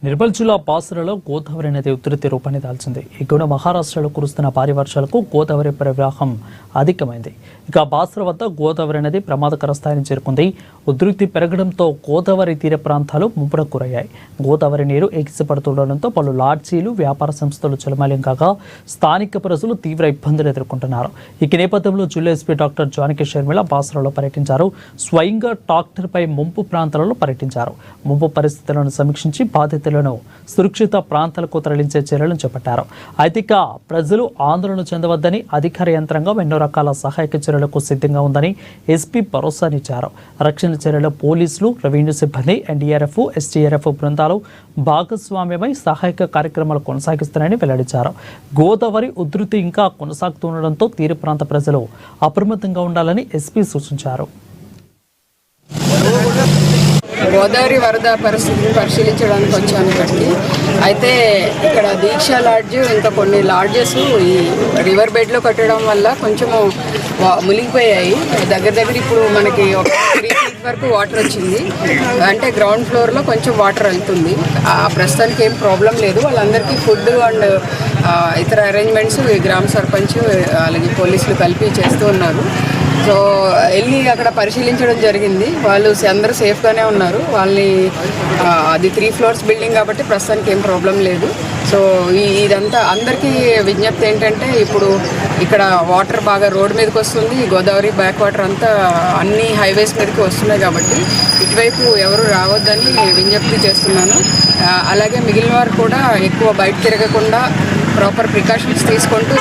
నిర్మల్ జిల్లా బాసరలో గోదావరి నది ఉధృతి రూపాన్ని దాల్చింది. ఇక మహారాష్ట్రలో కురుస్తున్న భారీ వర్షాలకు గోదావరి ప్రవాహం అధికమైంది. ఇక బాసర వద్ద గోదావరి నది ప్రమాదకర స్థాయిని చేరుకుంది. ఉధృతి పెరగడంతో గోదావరి తీర ప్రాంతాలు ముంపునకు గురయ్యాయి. గోదావరి నీరు ఎగిసిపడుతుండటంతో పలు లాడ్జీలు, వ్యాపార సంస్థలు చలమలం కాగా స్థానిక ప్రజలు తీవ్ర ఇబ్బందులు ఎదుర్కొంటున్నారు. ఈ నేపథ్యంలో జిల్లా ఎస్పీ డాక్టర్ జానకి షర్మిల బాసరలో పర్యటించారు. స్వయంగా ట్రాక్టర్పై ముంపు ప్రాంతాలలో పర్యటించారు. ముంపు పరిస్థితులను సమీక్షించి బాధితులను సురక్షిత ప్రాంతాలకు తరలించే చర్యలను చేపట్టారు. అయితే ప్రజలు ఆందోళన చెందవద్దని అధికార యంత్రాంగం ఎన్నో రకాల సహాయక చర్యలకు సిద్ధంగా ఉందని ఎస్పీ భరోసానిచ్చారు. రక్షణ చర్యలో పోలీసులు, రెవెన్యూ సిబ్బంది, ఎన్డీఆర్ఎఫ్, ఎస్టీఆర్ఎఫ్ బృందాలు భాగస్వామ్యమై సహాయక కార్యక్రమాలు కొనసాగిస్తున్నారని వెల్లడించారు. గోదావరి ఉధృతి ఇంకా కొనసాగుతుండటంతో తీర ప్రాంత ప్రజలు అప్రమత్తంగా ఉండాలని ఎస్పీ సూచించారు. గోదావరి వరద పరిస్థితిని పరిశీలించడానికి వచ్చాను ఇక్కడికి. అయితే ఇక్కడ దీక్ష లాడ్జ్, ఇంకా కొన్ని లాడ్జెస్ ఈ రివర్ బెడ్లో కట్టడం వల్ల కొంచెము మునిగిపోయాయి. దగ్గర ఇప్పుడు మనకి ఒక 3 feet వరకు వాటర్ వచ్చింది. అంటే గ్రౌండ్ ఫ్లోర్లో కొంచెం వాటర్ వెళ్తుంది. ప్రస్తుతానికి ఏం ప్రాబ్లం లేదు. వాళ్ళందరికీ ఫుడ్ అండ్ ఇతర అరేంజ్మెంట్స్ గ్రామ సర్పంచ్ అలాగే పోలీసులు కలిపి చేస్తూ ఉన్నారు. సో వెళ్ళి అక్కడ పరిశీలించడం జరిగింది. వాళ్ళు అందరూ సేఫ్గానే ఉన్నారు. వాళ్ళని అది 3 floors బిల్డింగ్ కాబట్టి ప్రస్తుతానికి ఏం ప్రాబ్లం లేదు. సో ఇదంతా అందరికీ విజ్ఞప్తి ఏంటంటే, ఇప్పుడు ఇక్కడ వాటర్ బాగా రోడ్ మీదకి వస్తుంది. గోదావరి బ్యాక్ వాటర్ అంతా అన్ని హైవేస్ మీదకి వస్తున్నాయి కాబట్టి ఇటువైపు ఎవరు రావద్దని విజ్ఞప్తి చేస్తున్నాను. అలాగే మిగిలిన వారు కూడా ఎక్కువ బయట తిరగకుండా ప్రాపర్ ప్రికాషన్స్ తీసుకుంటూ